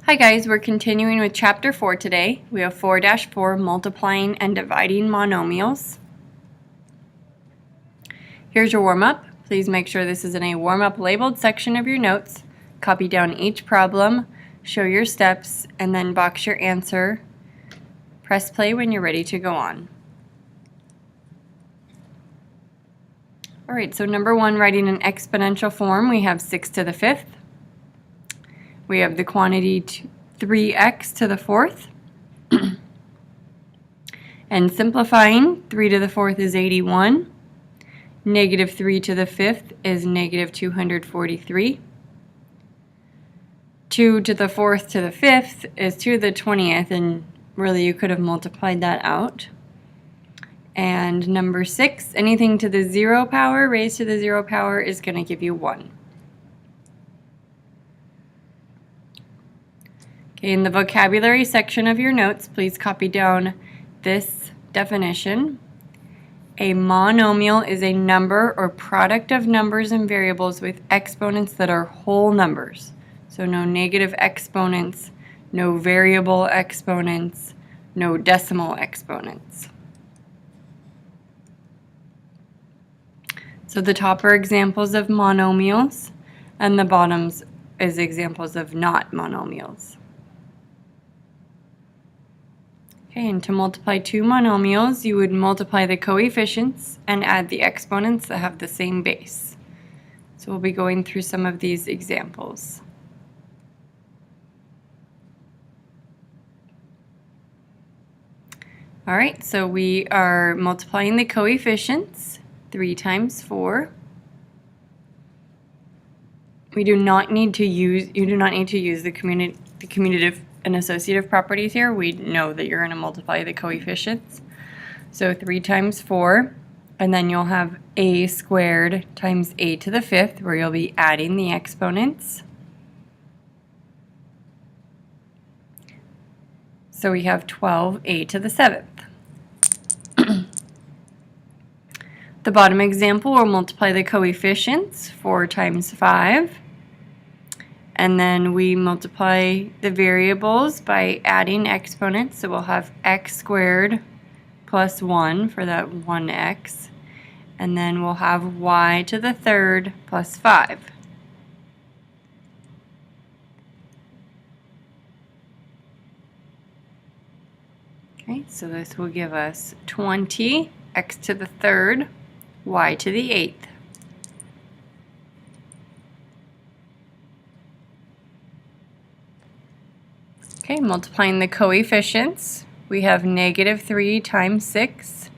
Hi guys, we're continuing with Chapter 4 today. We have 4-4, multiplying and dividing monomials. Here's your warm-up. Please make sure this is in a warm-up labeled section of your notes. Copy down each problem, show your steps, and then box your answer. Press play when you're ready to go on. Alright, so number 1, writing an exponential form, we have 6 to the 5th. We have the quantity 3x to the 4th. And simplifying, 3 to the 4th is 81. Negative 3 to the 5th is negative 243. 2 to the 4th to the 5th is 2 to the 20th, and really you could have multiplied that out. And number 6, anything to the 0 power raised to the 0 power is going to give you 1. In the vocabulary section of your notes, please copy down this definition. A monomial is a number or product of numbers and variables with exponents that are whole numbers. So no negative exponents, no variable exponents, no decimal exponents. So the top are examples of monomials, and the bottoms is examples of not monomials. Okay, and to multiply two monomials, you would multiply the coefficients and add the exponents that have the same base. So we'll be going through some of these examples. All right, so we are multiplying the coefficients, 3 times 4. You do not need to use the commutative and associative properties here. We know that you're going to multiply the coefficients. So 3 times 4, and then you'll have a squared times a to the 5th, where you'll be adding the exponents. So we have 12a to the 7th. The bottom example will multiply the coefficients, 4 times 5. And then we multiply the variables by adding exponents. So we'll have x squared plus 1 for that 1x. And then we'll have y to the 3rd plus 5. Okay, so this will give us 20, x to the 3rd, y to the 8th. Okay, multiplying the coefficients, we have negative 3 times 6.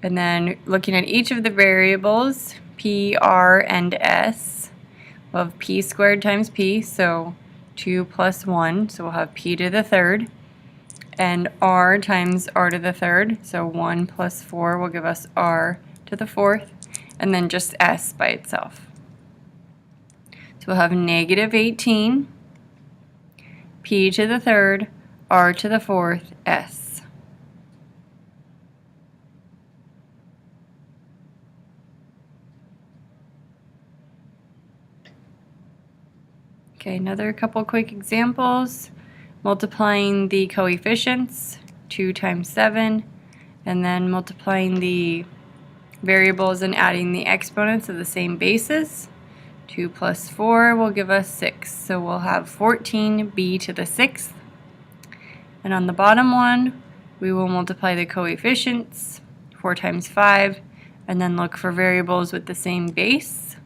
And then looking at each of the variables, p, r, and s, we'll have p squared times p, so 2 plus 1, so we'll have p to the 3rd. And r times r to the 3rd, so 1 plus 4 will give us r to the 4th, and then just s by itself. So we'll have negative 18, p to the 3rd, r to the 4th, s. Okay, another couple quick examples. Multiplying the coefficients, 2 times 7, and then multiplying the variables and adding the exponents of the same bases. 2 plus 4 will give us 6, so we'll have 14b to the 6th. And on the bottom one, we will multiply the coefficients, 4 times 5, and then look for variables with the same base.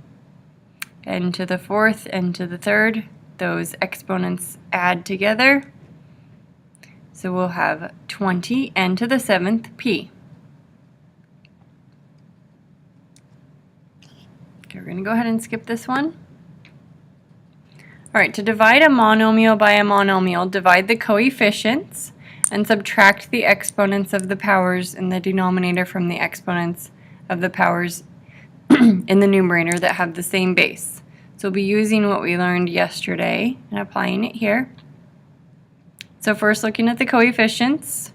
N to the 4th, n to the 3rd, those exponents add together. So we'll have 20 n to the 7th p. Okay, we're going to go ahead and skip this one. Alright, to divide a monomial by a monomial, divide the coefficients and subtract the exponents of the powers in the denominator from the exponents of the powers in the numerator that have the same base. So we'll be using what we learned yesterday and applying it here. So first, looking at the coefficients,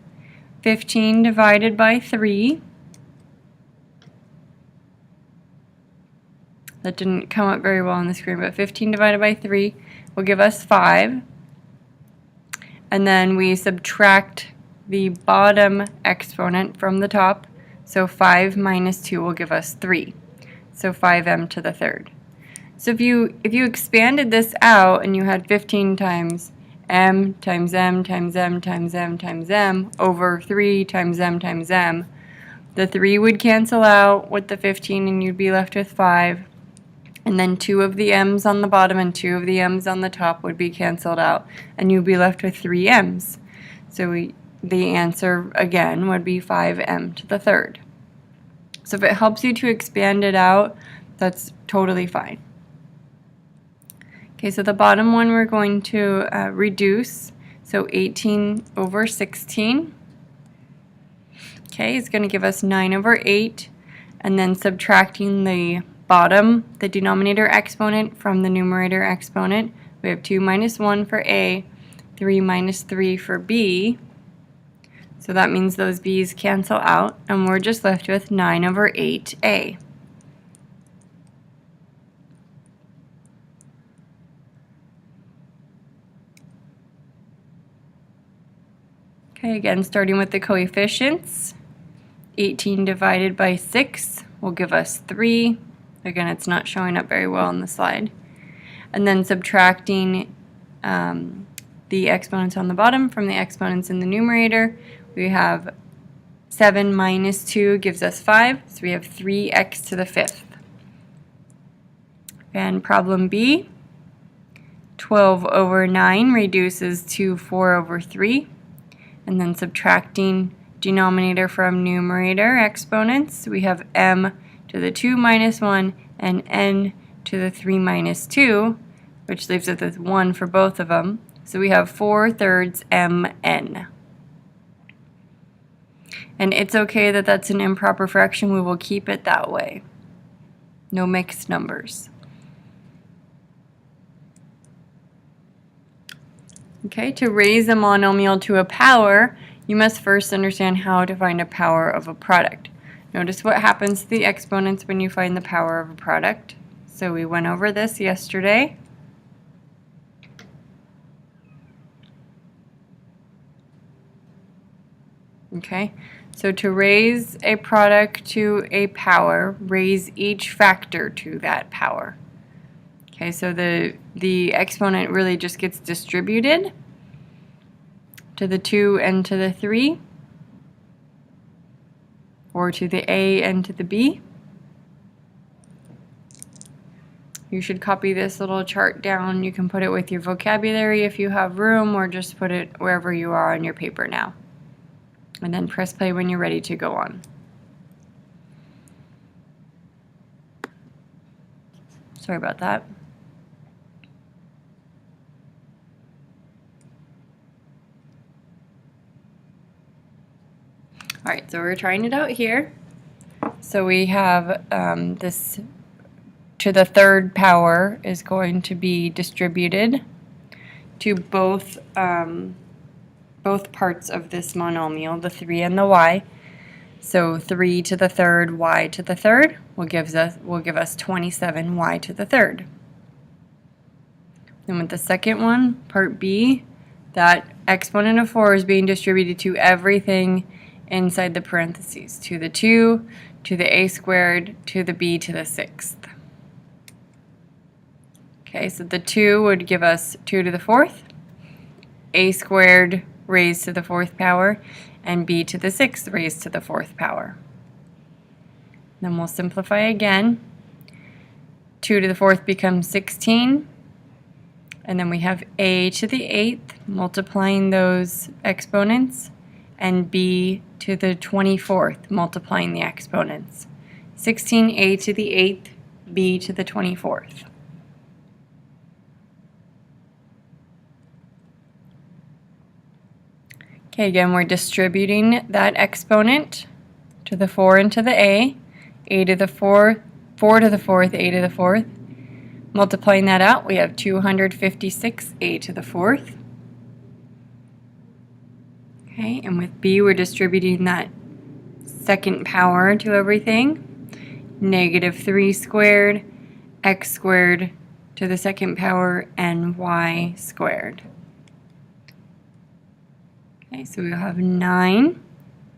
15 divided by 3. That didn't come up very well on the screen, but 15 divided by 3 will give us 5. and then we subtract the bottom exponent from the top. So 5 minus 2 will give us 3. So 5m to the third. So if you expanded this out and you had 15 times m times m times m times m times m over 3 times m, the 3 would cancel out with the 15 and you'd be left with 5. And then 2 of the m's on the bottom and 2 of the m's on the top would be canceled out, and you'd be left with 3 m's. So the answer again would be 5m to the third. So if it helps you to expand it out, that's totally fine. Okay, so the bottom one we're going to reduce. So 18 over 16. Okay, is going to give us 9 over 8. And then subtracting the bottom, the denominator exponent, from the numerator exponent. We have 2 minus 1 for A, 3 minus 3 for B. So that means those B's cancel out, and we're just left with 9 over 8A. Okay, again, starting with the coefficients. 18 divided by 6 will give us 3. Again, it's not showing up very well on the slide. And then subtracting the exponents on the bottom from the exponents in the numerator, we have 7 minus 2 gives us 5, so we have 3x to the fifth. And problem B, 12 over 9 reduces to 4 over 3. And then subtracting denominator from numerator exponents, we have m to the 2 minus 1 and n to the 3 minus 2, which leaves us with 1 for both of them. So we have 4/3 mn. And it's okay that that's an improper fraction. We will keep it that way. No mixed numbers. Okay, to raise a monomial to a power, you must first understand how to find a power of a product. Notice what happens to the exponents when you find the power of a product. So we went over this yesterday. Okay, so to raise a product to a power, raise each factor to that power. Okay, so the exponent really just gets distributed to the 2 and to the 3, or to the A and to the B. You should copy this little chart down. You can put it with your vocabulary if you have room, or just put it wherever you are on your paper now. And then press play when you're ready to go on. Sorry about that. Alright, so we're trying it out here. So we have this to the third power is going to be distributed to both parts of this monomial, the 3 and the y. So 3 to the third, y to the third will give us 27y to the third. Then with the second one, part B, that exponent of 4 is being distributed to everything inside the parentheses, to the 2, to the a squared, to the b to the 6th. Okay, so the 2 would give us 2 to the 4th, a squared raised to the 4th power, and b to the 6th raised to the 4th power. Then we'll simplify again. 2 to the 4th becomes 16, and then we have a to the 8th multiplying those exponents, and b to the 24th multiplying the exponents. 16a to the 8th, b to the 24th. Okay, again, we're distributing that exponent to the 4 and to the a to the 4, 4 to the 4th, a to the 4th. Multiplying that out, we have 256 a to the 4th. Okay, and with b, we're distributing that second power to everything. Negative 3 squared, x squared to the second power, and y squared. Okay, so we'll have 9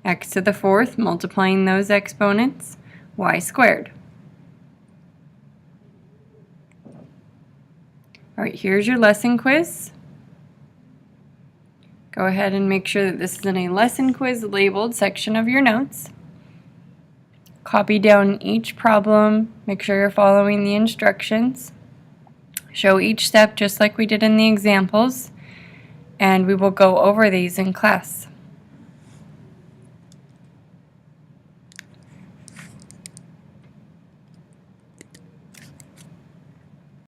x to the 4th, multiplying those exponents, y squared. All right, here's your lesson quiz. Go ahead and make sure that this is in a lesson quiz labeled section of your notes. Copy down each problem, make sure you're following the instructions. Show each step just like we did in the examples, and we will go over these in class.